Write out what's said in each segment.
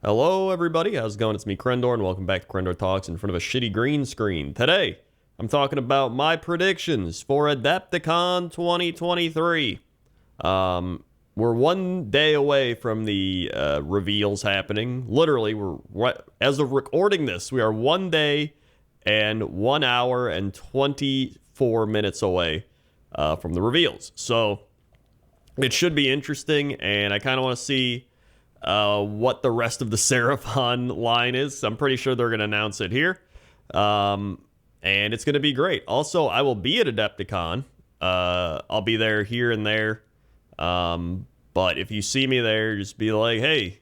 Hello everybody, how's it going? It's me, Krendor, and welcome back to Krendor Talks in front of a shitty green screen. Today, I'm talking about my predictions for Adepticon 2023. We're 1 day away from the reveals happening. Literally, as of recording this, we are 1 day and 1 hour and 24 minutes away from the reveals. So, it should be interesting, and I kind of want to see what the rest of the Seraphon line is. I'm pretty sure they're going to announce it here. And it's going to be great. Also, I will be at Adepticon. I'll be there here and there. But if you see me there, just be like, hey,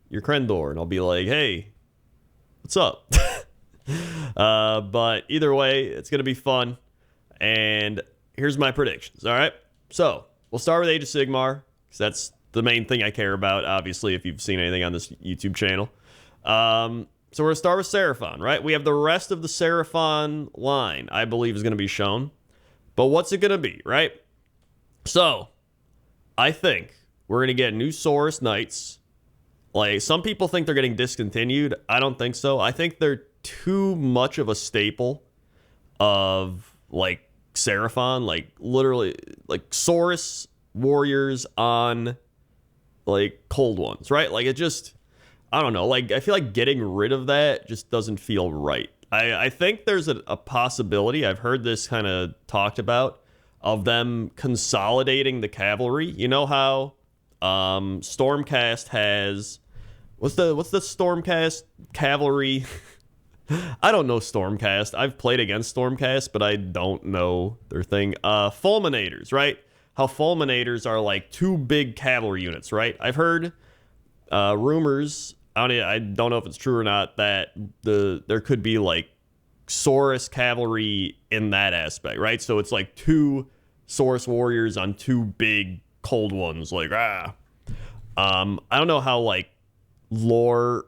you're Krendor. And I'll be like, hey, what's up? But either way, it's going to be fun. And here's my predictions, all right? So, we'll start with Age of Sigmar, because that's the main thing I care about, obviously, if you've seen anything on this YouTube channel. So we're going to start with Seraphon, right? We have the rest of the Seraphon line, I believe, is going to be shown. But what's it going to be, right? So, I think we're going to get new Saurus Knights. Like, some people think they're getting discontinued. I don't think so. I think they're too much of a staple of, like, Seraphon. Like, literally, like, Saurus warriors on, like, cold ones, right? Like, it just, I don't know, like, I feel like getting rid of that just doesn't feel right. I think there's a possibility, I've heard this kind of talked about, of them consolidating the cavalry. You know how Stormcast has, what's the Stormcast cavalry? I don't know Stormcast. I've played against Stormcast, but I don't know their thing. Fulminators, right? How Fulminators are like two big cavalry units, right? I've heard rumors, I don't know if it's true or not, that there could be like Saurus cavalry in that aspect, right? So it's like two Saurus warriors on two big cold ones, like, I don't know how, like, lore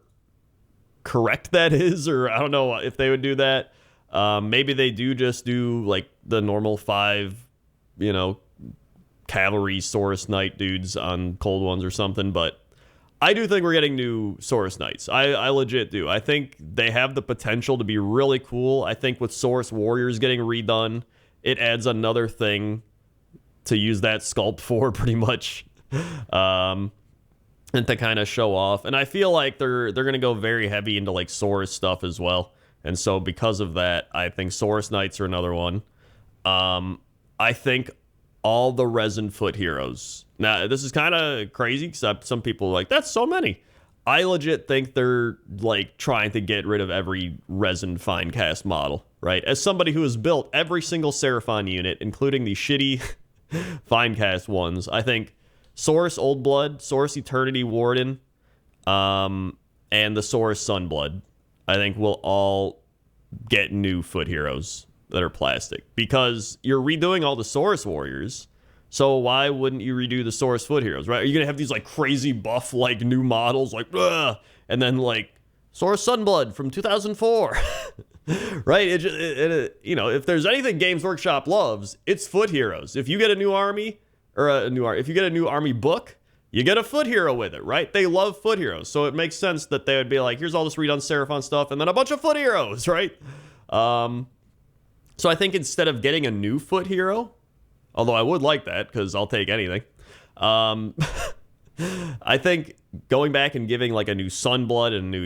correct that is, or I don't know if they would do that. Maybe they just do like the normal 5, cavalry Saurus Knight dudes on cold ones or something, but I do think we're getting new Saurus Knights. I legit do. I think they have the potential to be really cool. I think with Saurus Warriors getting redone, it adds another thing to use that sculpt for, pretty much, and to kind of show off. And I feel like they're going to go very heavy into like Saurus stuff as well. And so because of that, I think Saurus Knights are another one. I think all the resin foot heroes. Now, this is kind of crazy, because some people are like, that's so many. I legit think they're like trying to get rid of every resin fine cast model, right? As somebody who has built every single Seraphon unit, including the shitty fine cast ones, I think Saurus Old Blood, Saurus Eternity Warden, and the Saurus Sunblood, I think will all get new foot heroes that are plastic, because you're redoing all the Saurus warriors. So why wouldn't you redo the Saurus foot heroes, right? Are you gonna have these like crazy buff like new models, like, and then like Saurus Sunblood from 2004, right? If there's anything Games Workshop loves, it's foot heroes. If you get a new army, or if you get a new army book, you get a foot hero with it, right? They love foot heroes, so it makes sense that they would be like, here's all this redone Seraphon stuff, and then a bunch of foot heroes, right? So I think instead of getting a new foot hero, although I would like that, because I'll take anything, I think going back and giving like a new Sunblood and a new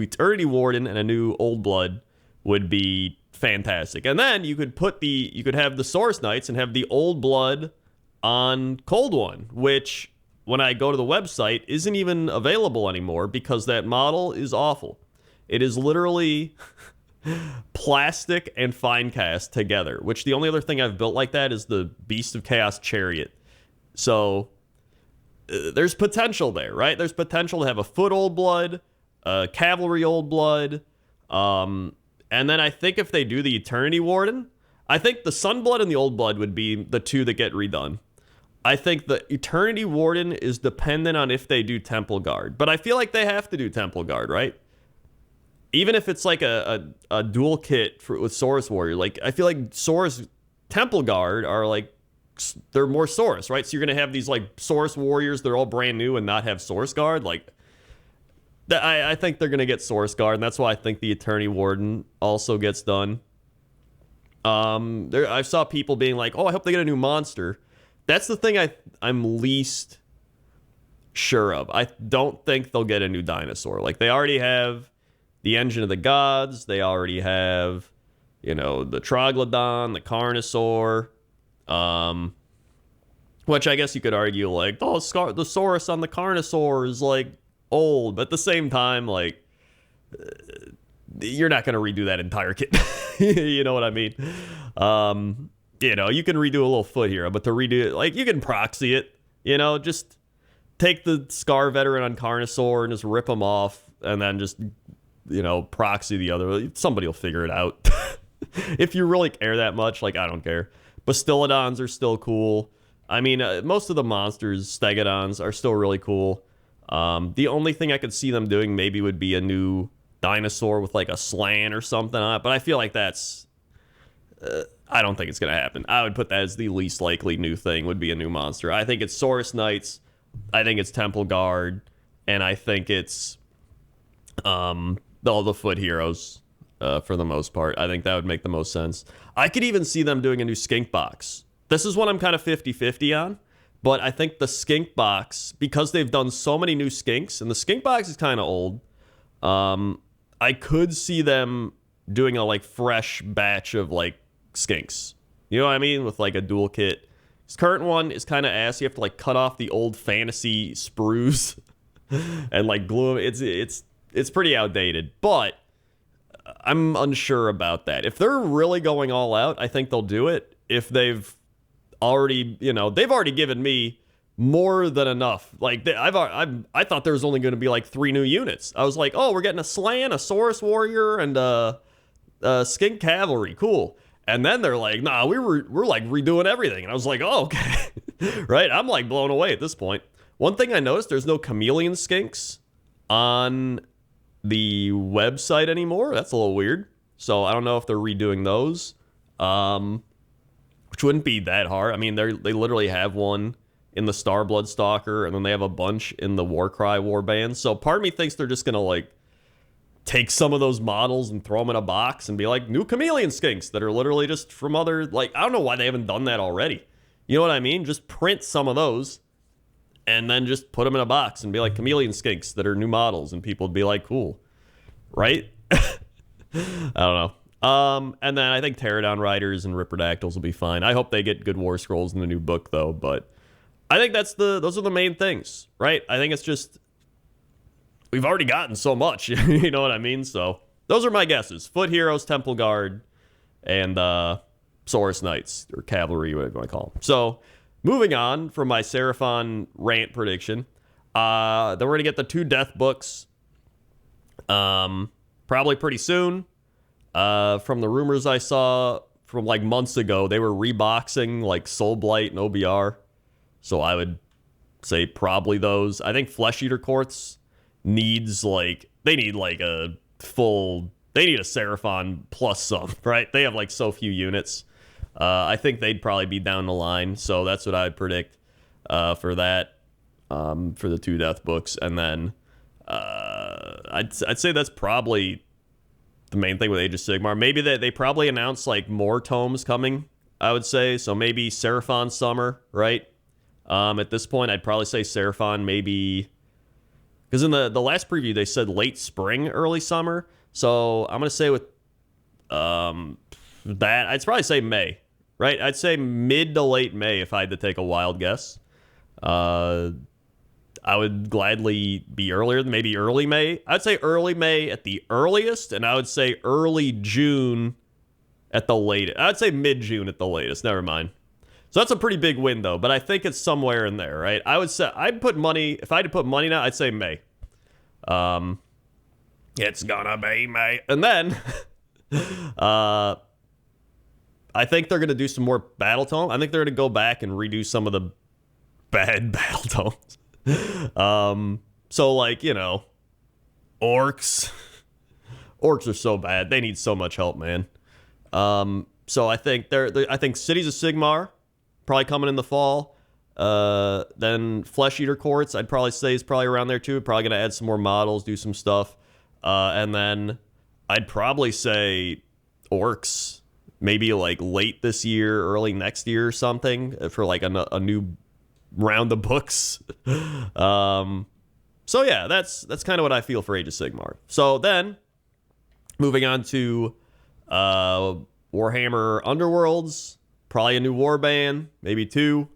Eternity Warden, and a new Old Blood would be fantastic. And then you could have the Saurus Knights and have the Old Blood on Cold One, which when I go to the website isn't even available anymore, because that model is awful. It is literally plastic and fine cast together, which the only other thing I've built like that is the Beast of Chaos Chariot. So there's potential there, right? There's potential to have a foot Old Blood, a cavalry Old Blood, and then I think if they do the Eternity Warden, I think the Sunblood and the Old Blood would be the two that get redone. I think the Eternity Warden is dependent on if they do Temple Guard, but I feel like they have to do Temple Guard, right? Even if it's like a dual kit with Saurus Warrior, like, I feel like Saurus Temple Guard are like, they're more Saurus, right? So you're going to have these like Saurus Warriors, they're all brand new and not have Saurus Guard. Like, I think they're gonna get Source Guard, and that's why I think the Attorney Warden also gets done. I saw people being like, "Oh, I hope they get a new monster." That's the thing I'm least sure of. I don't think they'll get a new dinosaur. Like, they already have the Engine of the Gods. They already have, the Troglodon, the Carnosaur. Which I guess you could argue, like, the Saurus on the Carnosaur is, like, old. But at the same time, like, you're not going to redo that entire kit. You know what I mean? You can redo a little foot hero, but to redo it, like, you can proxy it, just take the Scar Veteran on Carnosaur and just rip them off, and then just, proxy the other. Somebody will figure it out. If you really care that much, like, I don't care. Bastillodons are still cool. I mean, most of the monsters, Stegodons, are still really cool. The only thing I could see them doing maybe would be a new dinosaur with, like, a slant or something on it, but I feel like that's... I don't think it's going to happen. I would put that as the least likely new thing, would be a new monster. I think it's Saurus Knights, I think it's Temple Guard, and I think it's all the foot heroes for the most part. I think that would make the most sense. I could even see them doing a new skink box. This is what I'm kind of 50-50 on, but I think the skink box, because they've done so many new skinks, and the skink box is kind of old, I could see them doing a, like, fresh batch of, like, skinks. You know what I mean? With, like, a dual kit. This current one is kind of ass. You have to, like, cut off the old fantasy sprues and, like, glue them. It's pretty outdated, but I'm unsure about that. If they're really going all out, I think they'll do it. If they've already, they've already given me more than enough. Like, I thought there was only going to be, like, 3 new units. I was like, oh, we're getting a Slan, a Saurus Warrior, and a Skink Cavalry. Cool. And then they're like, nah, we're like redoing everything. And I was like, oh, okay. Right? I'm, like, blown away at this point. One thing I noticed, there's no chameleon skinks on the website anymore. That's a little weird. So I don't know if they're redoing those, which wouldn't be that hard. I mean, they literally have one in the Starblood Stalker, and then they have a bunch in the Warcry Warband. So part of me thinks they're just going to, like, take some of those models and throw them in a box and be like, new chameleon skinks that are literally just from other, like, I don't know why they haven't done that already. You know what I mean? Just print some of those and then just put them in a box and be like, chameleon skinks that are new models, and people would be like, cool. Right? I don't know. And then I think Pterodon Riders and Ripperdactyls will be fine. I hope they get good War Scrolls in the new book, though, but I think those are the main things, right? I think it's just, we've already gotten so much, you know what I mean? So those are my guesses. Foot Heroes, Temple Guard, and Saurus Knights, or Cavalry, whatever you want to call them. So moving on from my Seraphon rant prediction, then we're going to get the 2 death books probably pretty soon. From the rumors I saw from, like, months ago, they were reboxing, like, Soul Blight and OBR. So I would say probably those. I think Flesh Eater Courts needs, like, they need, like, they need a Seraphon plus some, right? They have, like, so few units. I think they'd probably be down the line. So that's what I'd predict for that, for the 2 death books. And then I'd say that's probably the main thing with Age of Sigmar. Maybe they probably announced, like, more tomes coming, I would say. So maybe Seraphon Summer, right? At this point, I'd probably say Seraphon maybe, because in the last preview, they said late spring, early summer. So I'm going to say with that, I'd probably say May, right? I'd say mid to late May if I had to take a wild guess. I would gladly be earlier, maybe early May. I'd say early May at the earliest, and I would say early June at the latest. I'd say mid-June at the latest. Never mind. So that's a pretty big win, though, but I think it's somewhere in there, right? I would say, I'd put money, if I had to put money now, I'd say May. It's gonna be May. And then, I think they're going to do some more Battletome. I think they're going to go back and redo some of the bad Battletomes. So, like, orcs. Orcs are so bad. They need so much help, man. So I think I think Cities of Sigmar probably coming in the fall. Then Flesh Eater Courts, I'd probably say is probably around there too. Probably gonna add some more models, do some stuff. And then I'd probably say Orcs, maybe like late this year, early next year or something for like a new round of books. So yeah, that's kind of what I feel for Age of Sigmar. So then, moving on to Warhammer Underworlds, probably a new warband, maybe 2.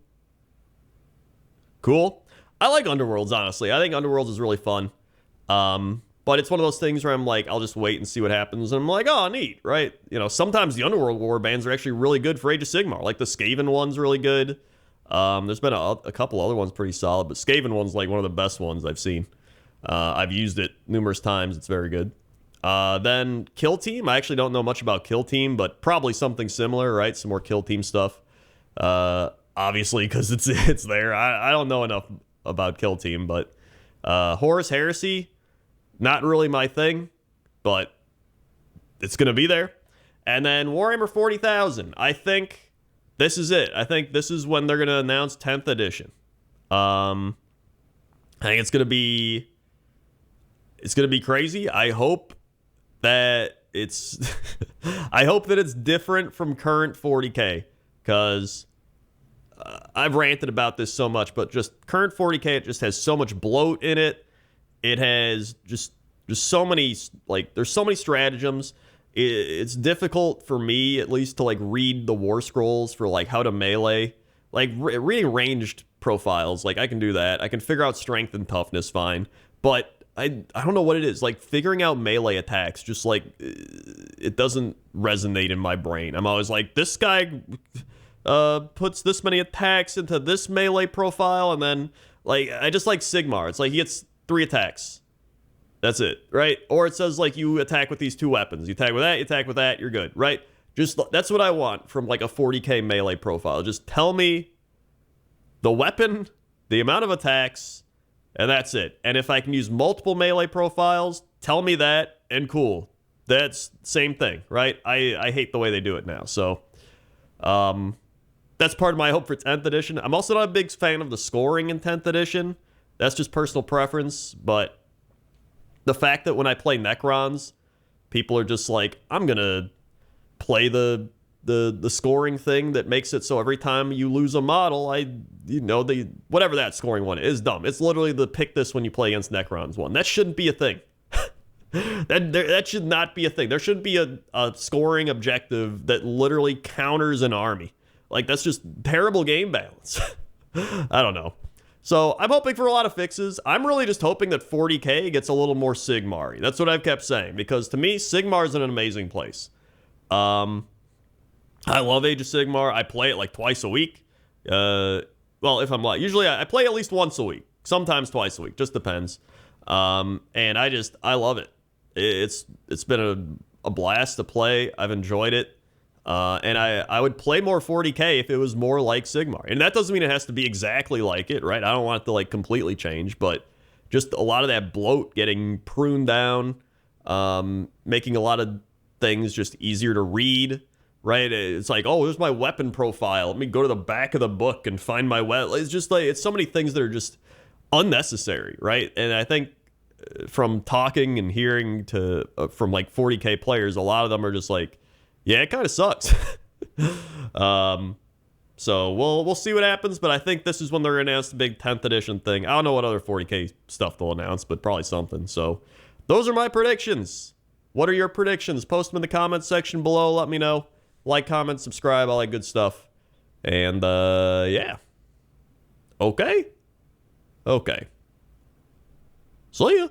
Cool. I like Underworlds, honestly. I think Underworlds is really fun. But it's one of those things where I'm like, I'll just wait and see what happens. And I'm like, oh, neat, right? You know, sometimes the Underworld warbands are actually really good for Age of Sigmar. Like the Skaven one's really good. There's been a couple other ones pretty solid, but Skaven one's like one of the best ones I've seen. I've used it numerous times. It's very good. Then Kill Team. I actually don't know much about Kill Team, but probably something similar, right? Some more Kill Team stuff. Obviously, because it's there. I don't know enough about Kill Team, but Horus Heresy, not really my thing, but it's going to be there. And then Warhammer 40,000. I think this is it. I think this is when they're going to announce 10th edition. I think it's going to be crazy. I hope that it's I hope that it's different from current 40K, because I've ranted about this so much, but just current 40K, it just has so much bloat in it. It has just so many, like, there's so many stratagems. It's difficult for me, at least, to like read the war scrolls for like how to melee. Like reading ranged profiles, like I can do that. I can figure out strength and toughness fine, but I don't know what it is. Like figuring out melee attacks, just like it doesn't resonate in my brain. I'm always like, this guy puts this many attacks into this melee profile, and then like I just like Sigmar. It's like he gets 3 attacks. That's it, right? Or it says like you attack with these 2 weapons. You attack with that, you attack with that, you're good, right? Just that's what I want from like a 40K melee profile. Just tell me the weapon, the amount of attacks, and that's it. And if I can use multiple melee profiles, tell me that, and cool. That's same thing, right? I hate the way they do it now. So that's part of my hope for 10th edition. I'm also not a big fan of the scoring in 10th edition. That's just personal preference, but the fact that when I play Necrons, people are just like, I'm going to play the scoring thing that makes it so every time you lose a model, whatever that scoring one is dumb. It's literally the pick this when you play against Necrons one. That shouldn't be a thing. that should not be a thing. There shouldn't be a scoring objective that literally counters an army. Like, that's just terrible game balance. I don't know. So I'm hoping for a lot of fixes. I'm really just hoping that 40K gets a little more Sigmar-y. That's what I've kept saying, because to me, Sigmar is an amazing place. I love Age of Sigmar. I play it like twice a week. Well, if I'm like, usually I play at least once a week, sometimes twice a week, just depends. And I love it. It's been a blast to play. I've enjoyed it. And I would play more 40K if it was more like Sigmar. And that doesn't mean it has to be exactly like it, right? I don't want it to like completely change, but just a lot of that bloat getting pruned down, making a lot of things just easier to read, right? It's like, oh, there's my weapon profile. Let me go to the back of the book and find my weapon. It's just like, it's so many things that are just unnecessary, right? And I think from talking and hearing to from like 40K players, a lot of them are just like, yeah, it kind of sucks. So we'll see what happens, but I think this is when they're going to announce the big 10th edition thing. I don't know what other 40K stuff they'll announce, but probably something. So those are my predictions. What are your predictions? Post them in the comments section below. Let me know. Like, comment, subscribe, all that good stuff. And, yeah. Okay. See ya.